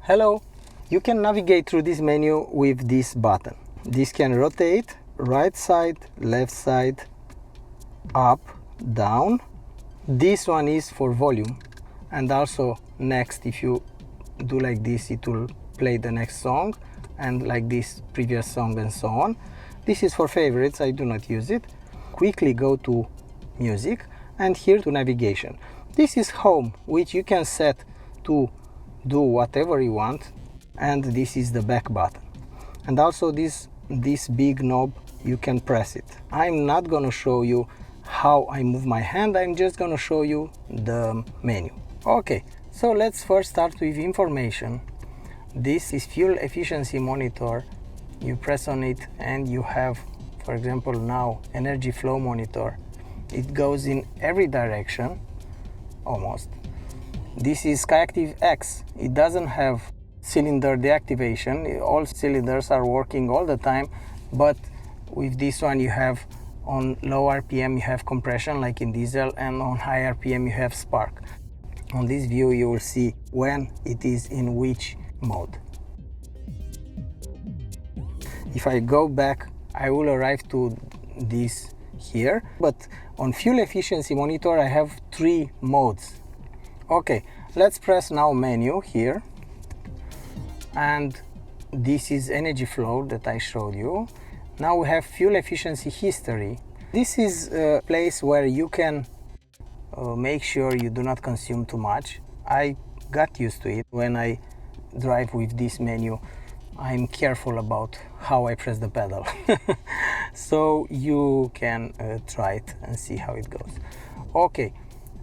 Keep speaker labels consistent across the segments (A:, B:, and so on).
A: Hello! You can navigate through this menu with this button. This can rotate right side, left side, up, down. This one is for volume, and also next, if you do like this, it will play the next song, and like this previous song, and so on. This is for favorites, I do not use it. Quickly go to music, and here to navigation. This is home, which you can set to do whatever you want, and this is the back button. And also this big knob, you can press it. I'm not gonna show you how I move my hand, I'm just gonna show you the menu. Okay, so let's first start with information. This is fuel efficiency monitor. You press on it and you have, for example, now energy flow monitor. It goes in every direction, almost. This is Skyactiv-X. It doesn't have cylinder deactivation. All cylinders are working all the time, but with this one you have on low RPM you have compression like in diesel, and on high RPM you have spark. On this view you will see when it is in which mode. If I go back, I will arrive to this here, but on fuel efficiency monitor I have 3 modes. Okay, let's press now menu here, and this is energy flow that I showed you. Now we have fuel efficiency history. This is a place where you can make sure you do not consume too much. I got used to it. When I drive with this menu, I'm careful about how I press the pedal. So you can try it and see how it goes. Okay,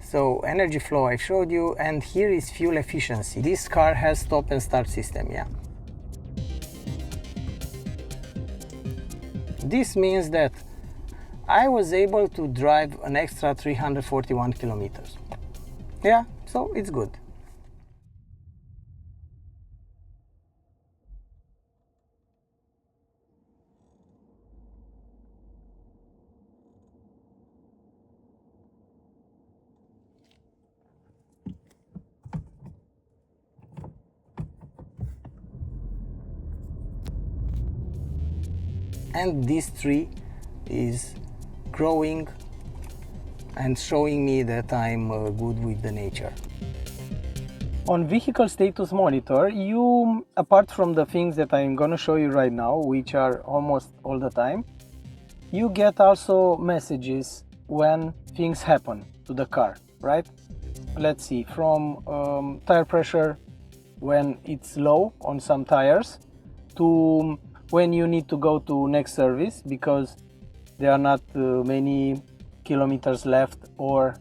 A: so energy flow I showed you, and here is fuel efficiency. This car has stop and start system, yeah. This means that I was able to drive an extra 341 kilometers. Yeah, so it's good. And this tree is growing and showing me that I'm good with the nature. On vehicle status monitor, you, apart from the things that I'm gonna show you right now, which are almost all the time, you get also messages when things happen to the car, right? Let's see, from tire pressure when it's low on some tires, to when you need to go to next service because there are not many kilometers left, or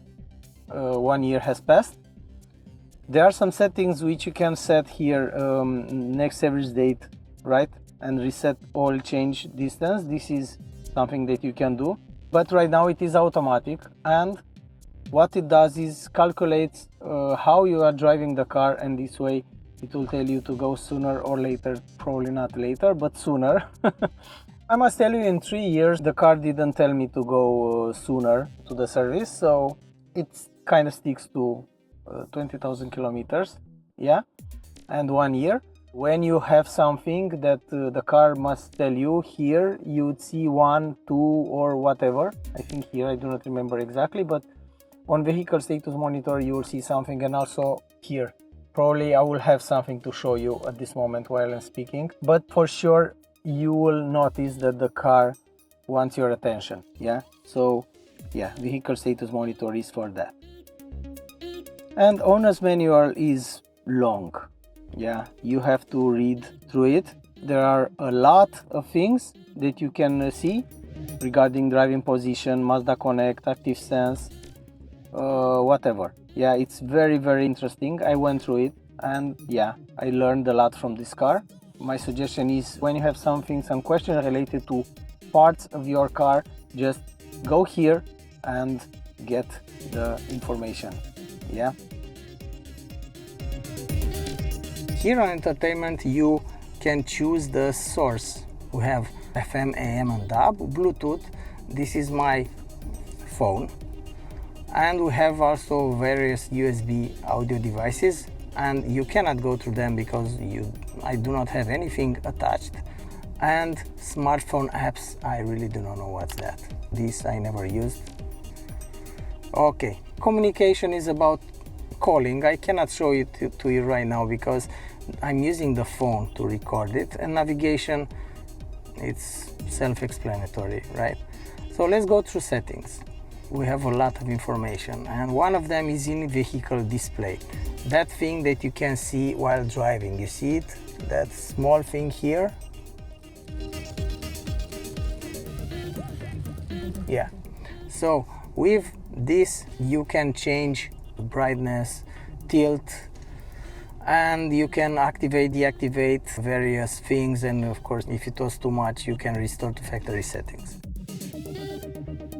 A: 1 year has passed. There are some settings which you can set here, next service date, right? And reset oil change distance. This is something that you can do, but right now it is automatic, and what it does is calculates how you are driving the car, and this way it will tell you to go sooner or later, probably not later, but sooner. I must tell you, in 3 years the car didn't tell me to go sooner to the service, so it kind of sticks to 20,000 kilometers, yeah, and 1 year. When you have something that the car must tell you, here you would see 1, 2 or whatever. I think here, I do not remember exactly, but on vehicle status monitor you will see something, and also here. Probably I will have something to show you at this moment while I'm speaking, but for sure you will notice that the car wants your attention, yeah? So yeah, vehicle status monitor is for that. And owner's manual is long, yeah, you have to read through it. There are a lot of things that you can see regarding driving position, Mazda Connect, Active Sense, whatever. Yeah, it's very, very interesting. I went through it, and yeah, I learned a lot from this car. My suggestion is, when you have some question related to parts of your car, just go here and get the information, yeah. Here on entertainment you can choose the source. We have FM, AM and DAB, Bluetooth. This is my phone. And we have also various USB audio devices. and you cannot go through them because I do not have anything attached. And smartphone apps, I really do not know what's that. This I never used. Okay, communication is about calling. I cannot show it to you right now because I'm using the phone to record it, and navigation, it's self-explanatory, right? So let's go through settings. We have a lot of information, and one of them is in vehicle display. That thing that you can see while driving, you see it? That small thing here? Yeah. So with this you can change brightness, tilt, and you can activate, deactivate various things, and of course if it was too much you can restore to factory settings.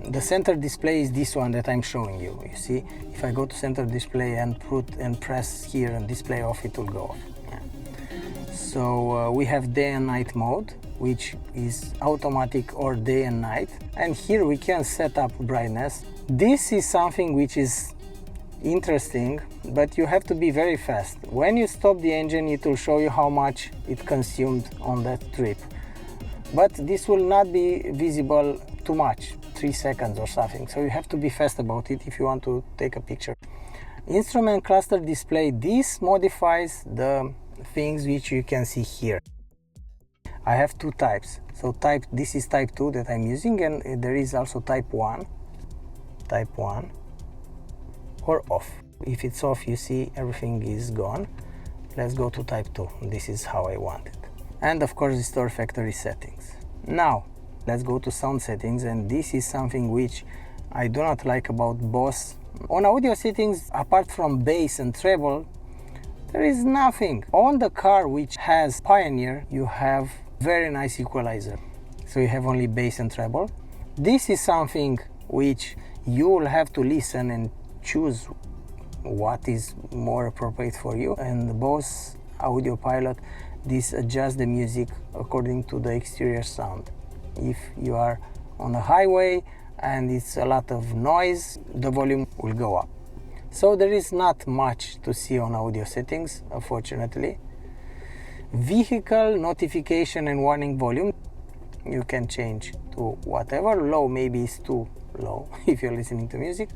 A: The center display is this one that I'm showing you. You see, if I go to center display and press here and display off, it will go off. Yeah. So we have day and night mode, which is automatic or day and night, and here we can set up brightness. This is something which is interesting, but you have to be very fast. When you stop the engine, it will show you how much it consumed on that trip, but this will not be visible too much, 3 seconds or something, so you have to be fast about it if you want to take a picture. Instrument cluster display, this modifies the things which you can see here. I have two types. So this is type 2 that I'm using, and there is also type 1 or off. If it's off, you see everything is gone. Let's go to type 2. This is how I want it. And of course restore factory settings. Now let's go to sound settings, and this is something which I do not like about Bose. On audio settings, apart from bass and treble, there is nothing. On the car which has Pioneer, you have very nice equalizer. So you have only bass and treble. This is something which you will have to listen and choose what is more appropriate for you. And the Bose Audio Pilot, this adjusts the music according to the exterior sound. If you are on a highway and it's a lot of noise, the volume will go up. So there is not much to see on audio settings, unfortunately. Vehicle notification and warning volume, you can change to whatever. Low maybe is too low if you're listening to music.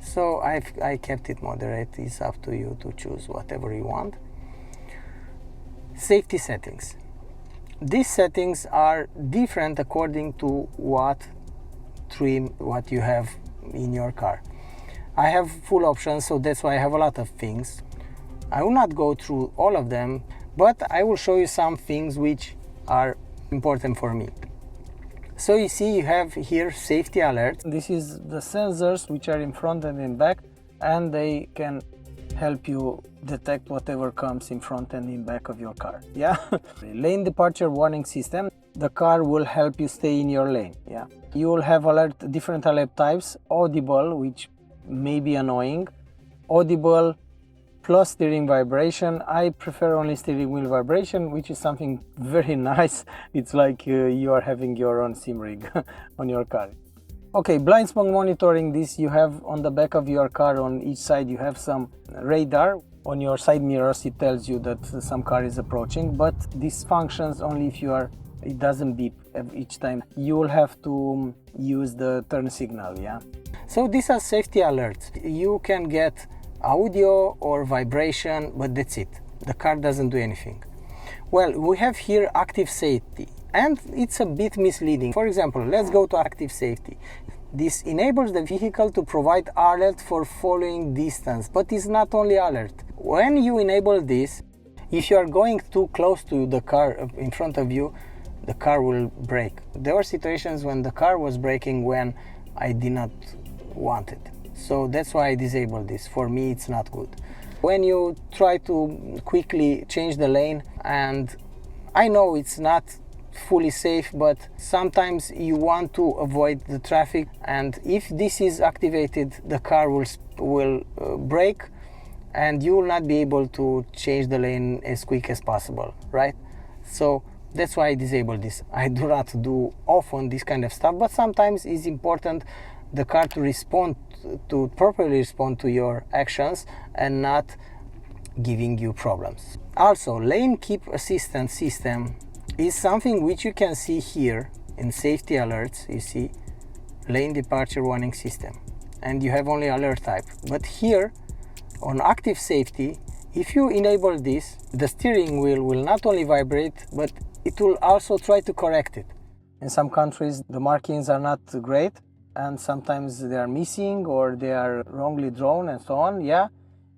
A: So I kept it moderate. It's up to you to choose whatever you want. Safety settings. These settings are different according to what you have in your car. I have full options, so that's why I have a lot of things. I will not go through all of them, but I will show you some things which are important for me. So you see, you have here safety alert. This is the sensors which are in front and in back, and they can help you detect whatever comes in front and in back of your car. Yeah. Lane departure warning system. The car will help you stay in your lane. Yeah. You will have different alert types. Audible, which may be annoying. Audible plus steering vibration. I prefer only steering wheel vibration, which is something very nice. It's like you are having your own sim rig on your car. Okay, blind spot monitoring. This you have on the back of your car. On each side you have some radar. On your side mirrors it tells you that some car is approaching, but this functions only if it doesn't beep each time. You will have to use the turn signal, yeah. So these are safety alerts. You can get audio or vibration, but that's it. The car doesn't do anything. Well, we have here active safety, and it's a bit misleading. For example, let's go to active safety. This enables the vehicle to provide alert for following distance, but it's not only alert. When you enable this, if you are going too close to the car in front of you, the car will brake. There were situations when the car was braking when I did not want it. So that's why I disabled this. For me, it's not good. When you try to quickly change the lane, and I know it's not fully safe, but sometimes you want to avoid the traffic, and if this is activated, the car will brake, and you will not be able to change the lane as quick as possible, right? So that's why I disabled this. I do not do often this kind of stuff, but sometimes it's important the car to properly respond to your actions and not giving you problems. Also, lane keep assistance system is something which you can see here in safety alerts. You see lane departure warning system, and you have only alert type. But here on active safety, if you enable this, the steering wheel will not only vibrate, but it will also try to correct it. In some countries the markings are not great, and sometimes they are missing or they are wrongly drawn and so on. Yeah,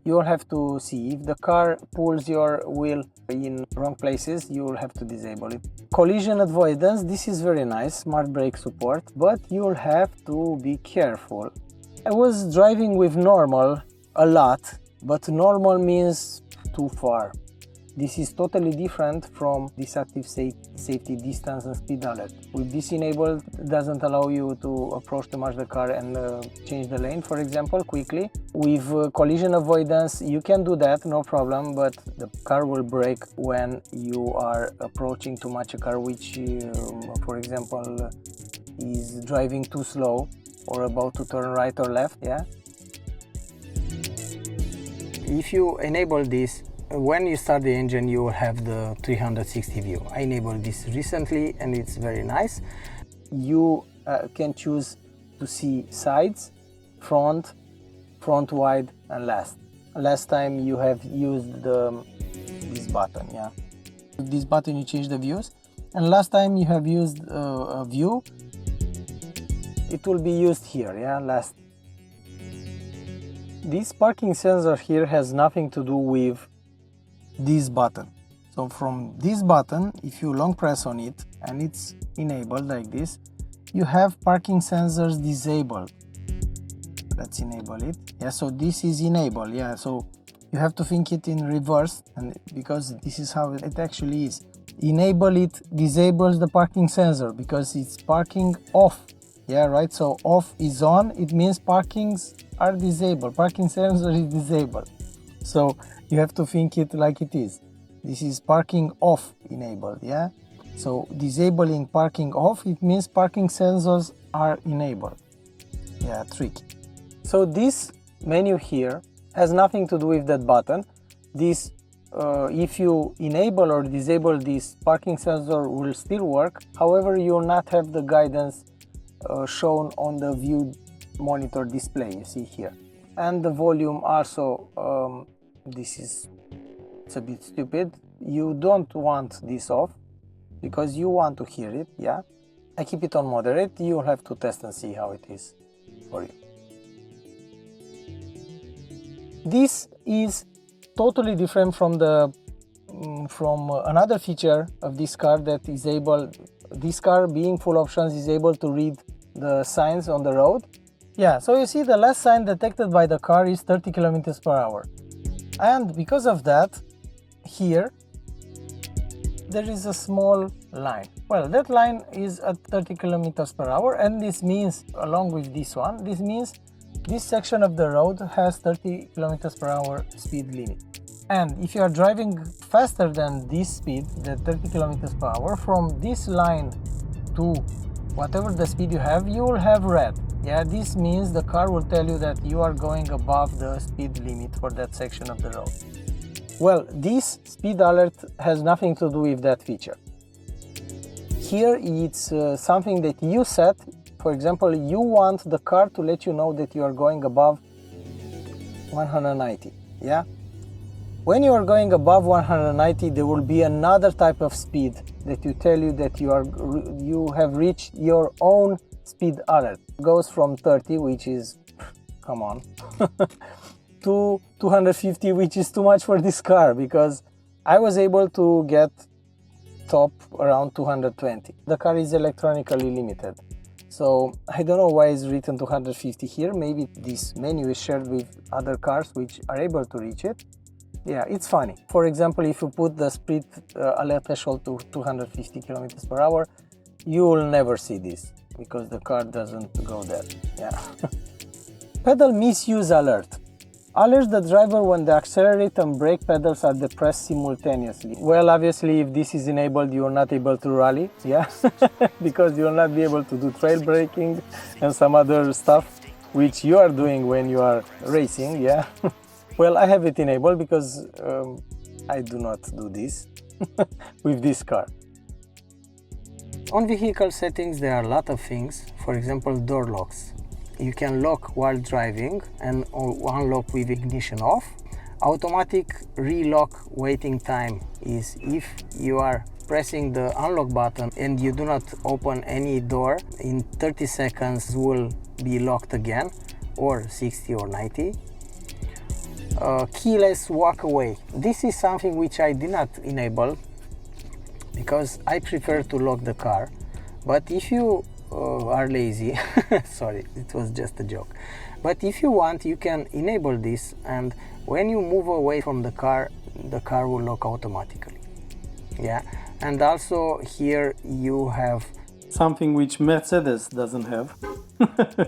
A: you will have to see if the car pulls your wheel in wrong places, you will have to disable it. Collision avoidance, this is very nice, smart brake support, but you will have to be careful. I was driving with normal a lot, but normal means too far. This is totally different from this active safety distance and speed alert. With this enabled, it doesn't allow you to approach too much the car and change the lane, for example, quickly. With collision avoidance, you can do that, no problem, but the car will brake when you are approaching too much a car which, for example, is driving too slow or about to turn right or left, yeah? If you enable this, when you start the engine, you will have the 360 view. I enabled this recently and it's very nice. You can choose to see sides, front wide and last. Last time you have used this button, yeah. With this button you change the views, and last time you have used a view, it will be used here, yeah, last. This parking sensor here has nothing to do with this button. So from this button, if you long press on it and it's enabled like this, you have parking sensors disabled. Let's enable it. Yeah, so this is enabled. Yeah, so you have to think it in reverse, and because this is how it actually is. Enable it disables the parking sensor because it's parking off. Yeah, right, so off is on, it means parkings are disabled, parking sensor is disabled. So you have to think it like it is. This is parking off enabled, yeah? So disabling parking off, it means parking sensors are enabled. Yeah, tricky. So this menu here has nothing to do with that button. This, if you enable or disable this parking sensor, will still work. However, you will not have the guidance shown on the view monitor display, you see here. And the volume also, it's a bit stupid. You don't want this off because you want to hear it, yeah. I keep it on moderate. You'll have to test and see how it is for you. This is totally different from another feature of this car that is able, this car being full options is able to read the signs on the road. Yeah, so you see the last sign detected by the car is 30 kilometers per hour. And because of that, here there is a small line. Well, that line is at 30 kilometers per hour, and this means, along with this one, this means this section of the road has 30 kilometers per hour speed limit. And if you are driving faster than this speed, the 30 kilometers per hour, from this line to whatever the speed you have, you will have red. Yeah, this means the car will tell you that you are going above the speed limit for that section of the road. Well, this speed alert has nothing to do with that feature. Here it's something that you set. For example, you want the car to let you know that you are going above 190, yeah? When you are going above 190, there will be another type of speed that you tell you that you have reached your own speed alert. It goes from 30, which is, come on, to 250, which is too much for this car, because I was able to get top around 220. The car is electronically limited, so I don't know why it's written 250 here. Maybe this menu is shared with other cars which are able to reach it. Yeah, it's funny. For example, if you put the speed alert threshold to 250 kilometers per hour, you will never see this because the car doesn't go there. Yeah. Pedal misuse alert. Alerts the driver when the accelerate and brake pedals are depressed simultaneously. Well, obviously, if this is enabled, you are not able to rally, yeah, because you will not be able to do trail braking and some other stuff which you are doing when you are racing, yeah. Well, I have it enabled because I do not do this with this car. On vehicle settings there are a lot of things, for example door locks. You can lock while driving and unlock with ignition off. Automatic relock waiting time is if you are pressing the unlock button and you do not open any door, in 30 seconds will be locked again, or 60 or 90. Keyless walk away. This is something which I did not enable because I prefer to lock the car, but if you are lazy, sorry, it was just a joke, but if you want, you can enable this, and when you move away from the car will lock automatically. Yeah, and also here you have something which Mercedes doesn't have.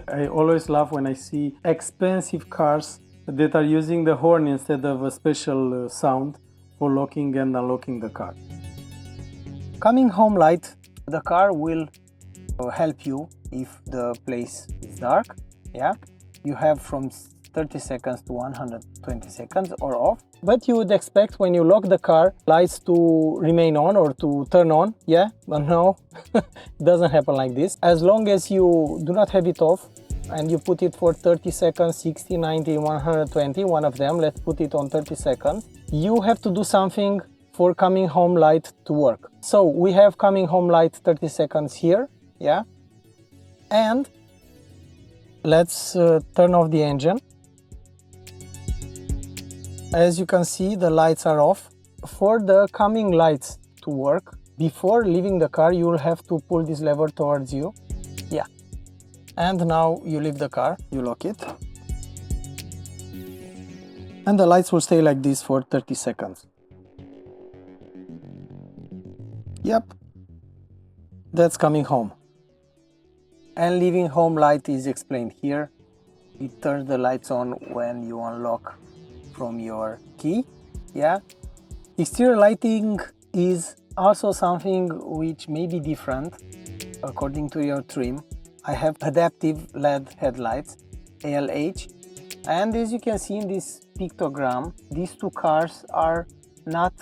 A: I always laugh when I see expensive cars that are using the horn instead of a special sound for locking and unlocking the car. Coming home light, the car will help you if the place is dark. Yeah, you have from 30 seconds to 120 seconds or off, but you would expect when you lock the car lights to remain on or to turn on. Yeah, but no, it doesn't happen like this. As long as you do not have it off and you put it for 30 seconds, 60, 90, 120, one of them, let's put it on 30 seconds, you have to do something for coming home light to work. So we have coming home light 30 seconds here, yeah, and let's turn off the engine. As you can see, the lights are off. For the coming lights to work, before leaving the car, you will have to pull this lever towards you. Yeah. And now you leave the car, you lock it. And the lights will stay like this for 30 seconds. Yep. That's coming home. And leaving home light is explained here. It turns the lights on when you unlock from your key. Yeah. Exterior lighting is also something which may be different according to your trim. I have adaptive LED headlights, ALH, and as you can see in this pictogram, these two cars are not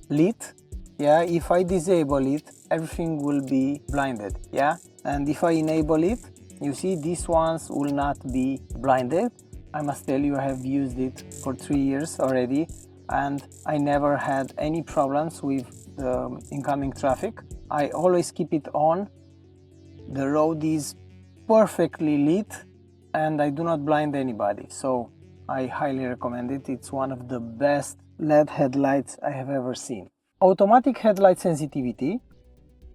A: lit. Yeah, if I disable it, everything will be blinded. Yeah, and if I enable it, you see these ones will not be blinded. I must tell you, I have used it for 3 years already and I never had any problems with the incoming traffic. I always keep it on. The road is perfectly lit and I do not blind anybody, so I highly recommend it. It's one of the best LED headlights I have ever seen. Automatic headlight sensitivity.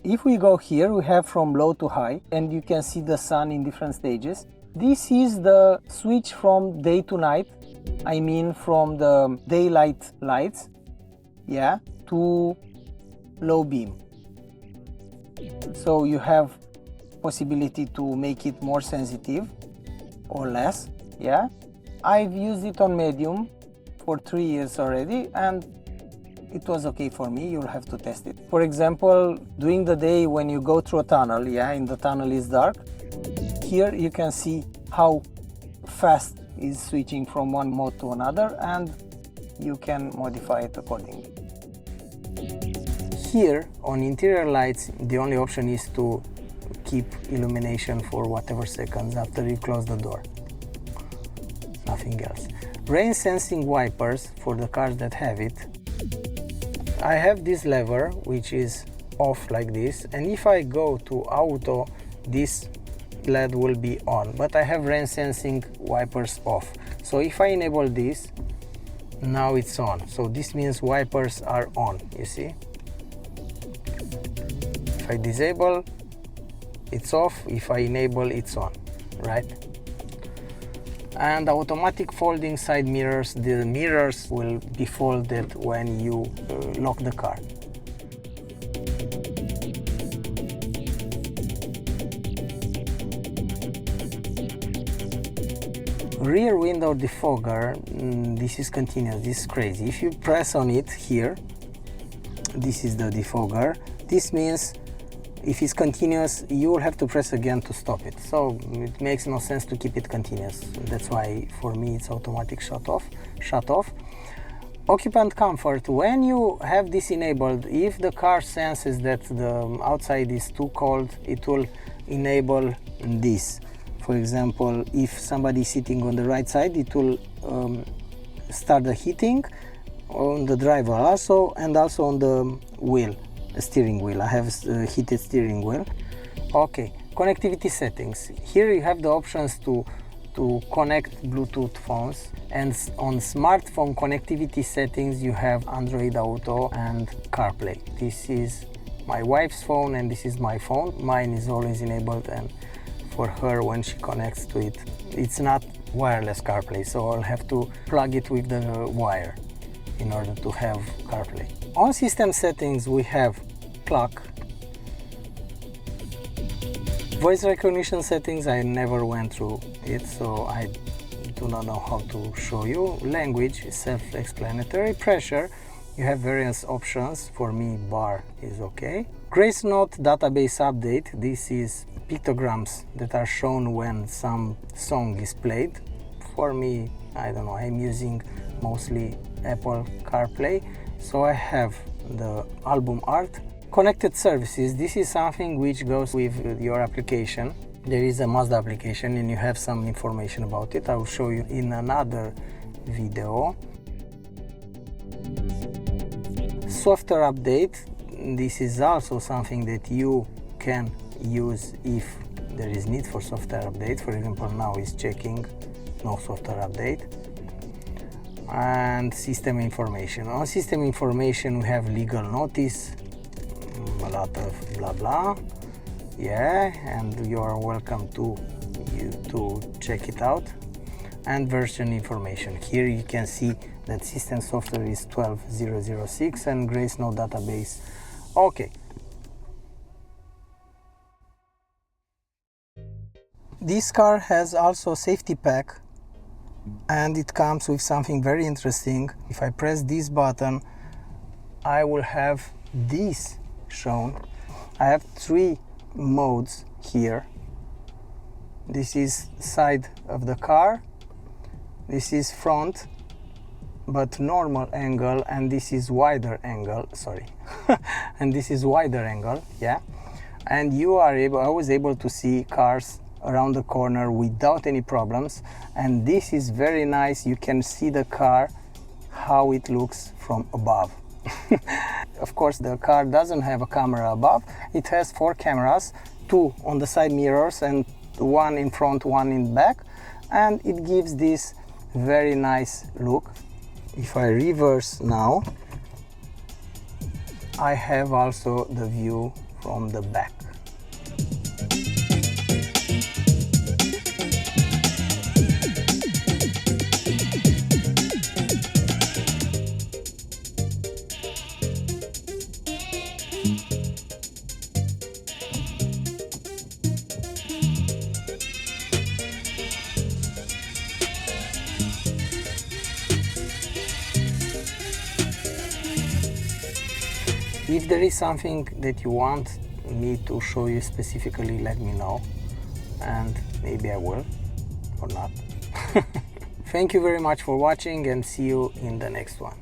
A: If we go here, we have from low to high and you can see the sun in different stages. This is the switch from day to night, I mean from the daylight lights, yeah, to low beam. So you have possibility to make it more sensitive or less. Yeah, I've used it on medium for 3 years already and it was okay for me. You'll have to test it. For example, during the day when you go through a tunnel, yeah, and the tunnel is dark, here you can see how fast is switching from one mode to another and you can modify it accordingly. Here on interior lights, the only option is to keep illumination for whatever seconds after you close the door. Nothing else. Rain sensing wipers for the cars that have it. I have this lever which is off like this, and if I go to auto, this LED will be on, but I have rain sensing wipers off. So if I enable this, now it's on. So this means wipers are on, you see. If I disable, it's off. If I enable, it's on, right? And automatic folding side mirrors. The mirrors will be folded when you lock the car. Rear window defogger, this is continuous, this is crazy. If you press on it here, this is the defogger. This means If it's continuous, you will have to press again to stop it. So it makes no sense to keep it continuous. That's why for me it's automatic shut off. Occupant comfort. When you have this enabled, if the car senses that the outside is too cold, it will enable this. For example, if somebody is sitting on the right side, it will start the heating on the driver also, and also on the wheel, the steering wheel. I have a heated steering wheel. Okay, connectivity settings. Here you have the options to connect Bluetooth phones, and on smartphone connectivity settings you have Android Auto and CarPlay. This is my wife's phone and this is my phone. Mine is always enabled, and for her, when she connects to it, it's not wireless CarPlay, so I'll have to plug it with the wire in order to have CarPlay. On system settings we have clock. Voice recognition settings, I never went through it, so I do not know how to show you. Language is self-explanatory. Pressure, you have various options. For me, bar is okay. Grace Note database update. This is pictograms that are shown when some song is played. For me, I don't know, I'm using mostly Apple CarPlay, so I have the album art. Connected services, this is something which goes with your application. There is a Mazda application and you have some information about it. I will show you in another video. Software update, this is also something that you can use if there is need for software update. For example, now it's checking, no software update. And system information. On system information we have legal notice, a lot of blah blah, yeah, and you are welcome to check it out. And version information. Here you can see that system software is 12.0.06 and Grace Note database. Okay. This car has also safety pack, and it comes with something very interesting. If I press this button, I will have this shown. I have 3 modes here. This is side of the car, this is front but normal angle, and this is wider angle, sorry. And this is wider angle, yeah. And I was able to see cars around the corner without any problems, and this is very nice. You can see the car, how it looks from above. Of course, the car doesn't have a camera above. It has 4 cameras, 2 on the side mirrors and 1 in front, 1 in back, and it gives this very nice look. If I reverse now, I have also the view from the back. If there is something that you want me to show you specifically, let me know, and maybe I will, or not. Thank you very much for watching, and see you in the next one.